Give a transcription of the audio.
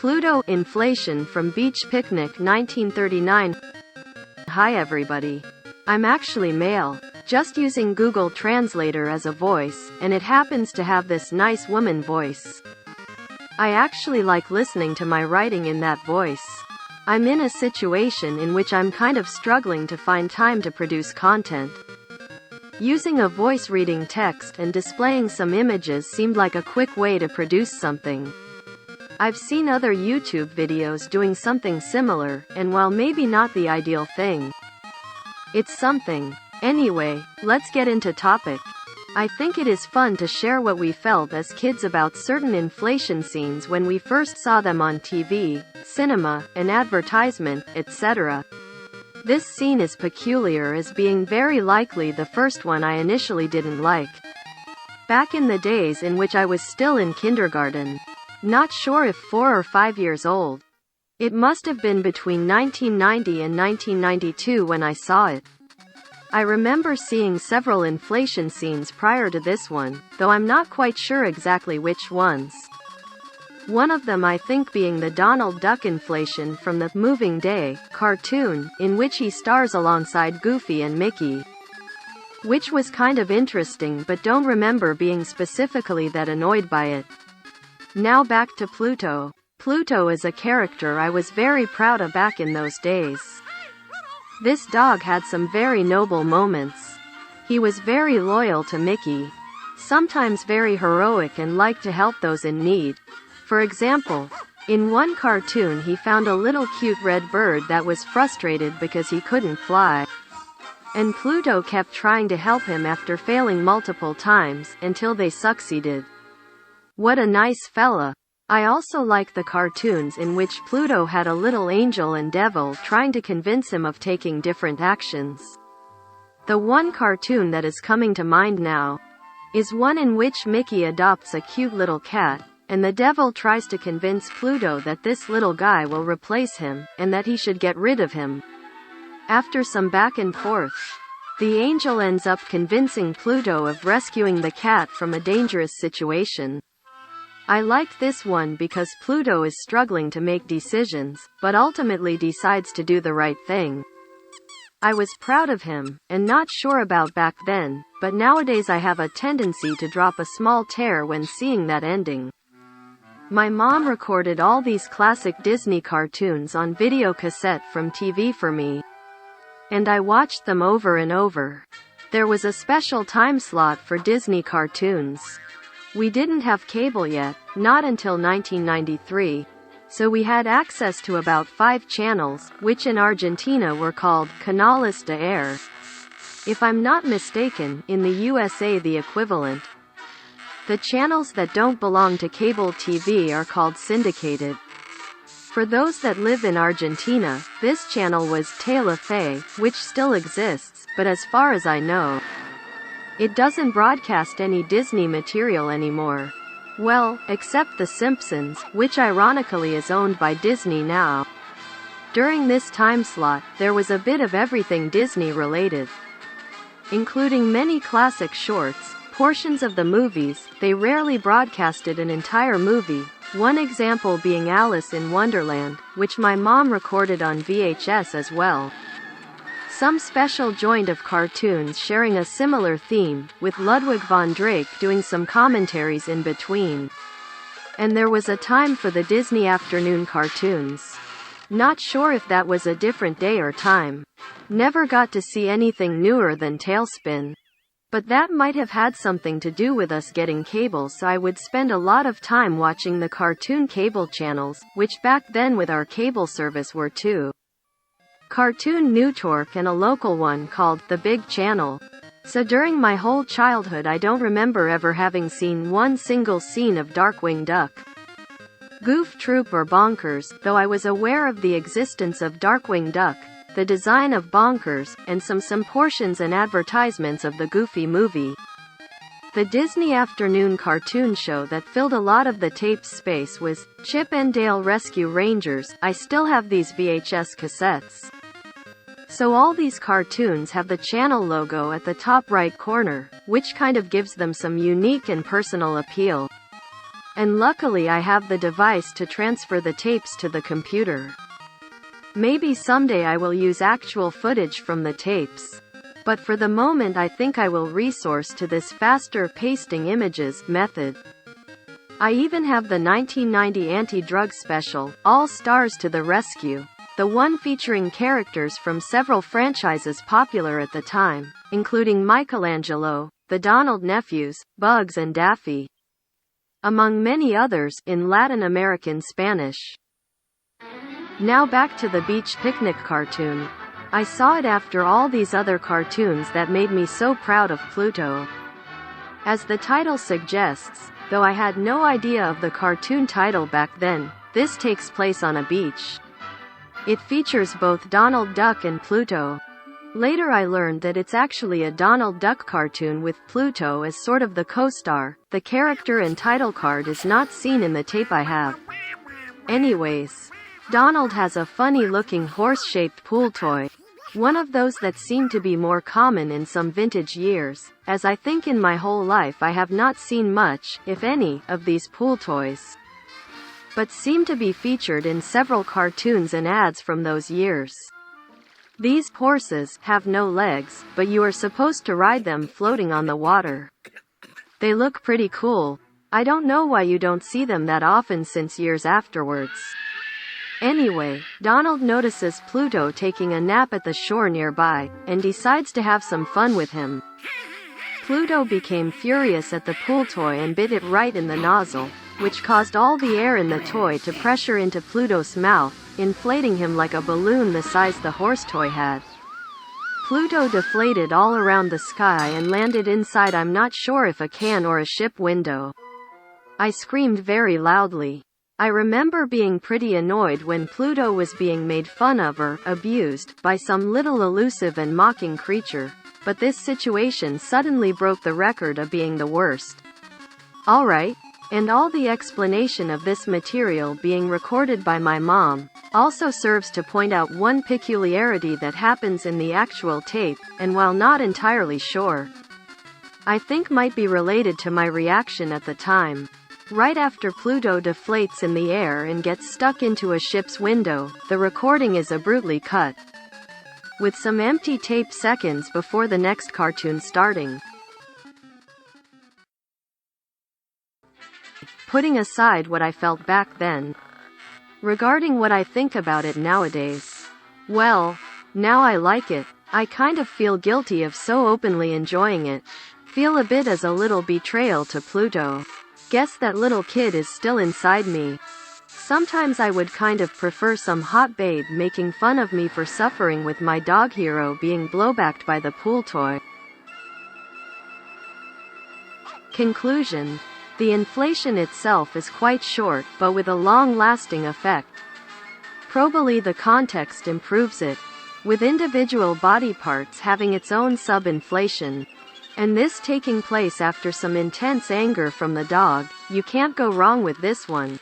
Pluto, inflation from Beach Picnic 1939. Hi everybody. I'm actually male. Just using Google Translator as a voice, and it happens to have this nice woman voice. I actually like listening to my writing in that voice. I'm in a situation in which I'm kind of struggling to find time to produce content. Using a voice reading text and displaying some images seemed like a quick way to produce something. I've seen other YouTube videos doing something similar, and while maybe not the ideal thing, it's something. Anyway, let's get into topic. I think it is fun to share what we felt as kids about certain inflation scenes when we first saw them on TV, cinema, an advertisement, etc. This scene is peculiar as being very likely the first one I initially didn't like. Back in the days in which I was still in kindergarten. Not sure if 4 or 5 years old. It must have been between 1990 and 1992 when I saw it. I remember seeing several inflation scenes prior to this one, though I'm not quite sure exactly which ones. One of them I think being the Donald Duck inflation from the Moving Day cartoon, in which he stars alongside Goofy and Mickey. Which was kind of interesting, but don't remember being specifically that annoyed by it. Now back to Pluto. Pluto is a character I was very proud of back in those days. This dog had some very noble moments. He was very loyal to Mickey, sometimes very heroic and liked to help those in need. For example, in one cartoon he found a little cute red bird that was frustrated because he couldn't fly. And Pluto kept trying to help him after failing multiple times, until they succeeded. What a nice fella. I also like the cartoons in which Pluto had a little angel and devil trying to convince him of taking different actions. The one cartoon that is coming to mind now is one in which Mickey adopts a cute little cat, and the devil tries to convince Pluto that this little guy will replace him, and that he should get rid of him. After some back and forth, the angel ends up convincing Pluto of rescuing the cat from a dangerous situation. I liked this one because Pluto is struggling to make decisions, but ultimately decides to do the right thing. I was proud of him, and not sure about back then, but nowadays I have a tendency to drop a small tear when seeing that ending. My mom recorded all these classic Disney cartoons on video cassette from TV for me, and I watched them over and over. There was a special time slot for Disney cartoons. We didn't have cable yet, not until 1993, so we had access to about 5 channels, which in Argentina were called canales de air. If I'm not mistaken, in the USA the equivalent. The channels that don't belong to cable TV are called syndicated. For those that live in Argentina, this channel was Telefe, which still exists, but as far as I know, it doesn't broadcast any Disney material anymore. Well, except The Simpsons, which ironically is owned by Disney now. During this time slot, there was a bit of everything Disney related, including many classic shorts, portions of the movies. They rarely broadcasted an entire movie, one example being Alice in Wonderland, which my mom recorded on VHS as well. Some special joint of cartoons sharing a similar theme, with Ludwig von Drake doing some commentaries in between. And there was a time for the Disney afternoon cartoons. Not sure if that was a different day or time. Never got to see anything newer than Tailspin. But that might have had something to do with us getting cable, so I would spend a lot of time watching the cartoon cable channels, which back then with our cable service were 2. Cartoon Network and a local one called The Big Channel. So during my whole childhood I don't remember ever having seen one single scene of Darkwing Duck, Goof Troop or Bonkers, though I was aware of the existence of Darkwing Duck, the design of Bonkers, and some portions and advertisements of the Goofy movie. The Disney afternoon cartoon show that filled a lot of the tape space was Chip and Dale Rescue Rangers. I still have these VHS cassettes. So all these cartoons have the channel logo at the top right corner, which kind of gives them some unique and personal appeal. And luckily I have the device to transfer the tapes to the computer. Maybe someday I will use actual footage from the tapes. But for the moment I think I will resource to this faster pasting images method. I even have the 1990 anti-drug special, All Stars to the Rescue, the one featuring characters from several franchises popular at the time, including Michelangelo, the Donald nephews, Bugs and Daffy, among many others, in Latin American Spanish. Now back to the beach picnic cartoon. I saw it after all these other cartoons that made me so proud of Pluto. As the title suggests, though I had no idea of the cartoon title back then, this takes place on a beach. It features both Donald Duck and Pluto. Later I learned that it's actually a Donald Duck cartoon with Pluto as sort of the co-star. The character and title card is not seen in the tape I have. Anyways, Donald has a funny-looking horse-shaped pool toy. One of those that seem to be more common in some vintage years, as I think in my whole life I have not seen much, if any, of these pool toys, but seem to be featured in several cartoons and ads from those years. These horses have no legs, but you are supposed to ride them floating on the water. They look pretty cool. I don't know why you don't see them that often since years afterwards. Anyway, Donald notices Pluto taking a nap at the shore nearby, and decides to have some fun with him. Pluto became furious at the pool toy and bit it right in the nozzle, which caused all the air in the toy to pressure into Pluto's mouth, inflating him like a balloon the size the horse toy had. Pluto deflated all around the sky and landed inside I'm not sure if a can or a ship window. I screamed very loudly. I remember being pretty annoyed when Pluto was being made fun of or abused by some little elusive and mocking creature, but this situation suddenly broke the record of being the worst. Alright, and all the explanation of this material being recorded by my mom also serves to point out one peculiarity that happens in the actual tape, and while not entirely sure, I think might be related to my reaction at the time. Right after Pluto deflates in the air and gets stuck into a ship's window, the recording is abruptly cut, with some empty tape seconds before the next cartoon starting. Putting aside what I felt back then, regarding what I think about it nowadays, well, now I like it. I kind of feel guilty of so openly enjoying it. Feel a bit as a little betrayal to Pluto. Guess that little kid is still inside me. Sometimes I would kind of prefer some hot babe making fun of me for suffering with my dog hero being blowbacked by the pool toy. Conclusion. The inflation itself is quite short, but with a long-lasting effect. Probably the context improves it, with individual body parts having its own sub-inflation. And this taking place after some intense anger from the dog. You can't go wrong with this one.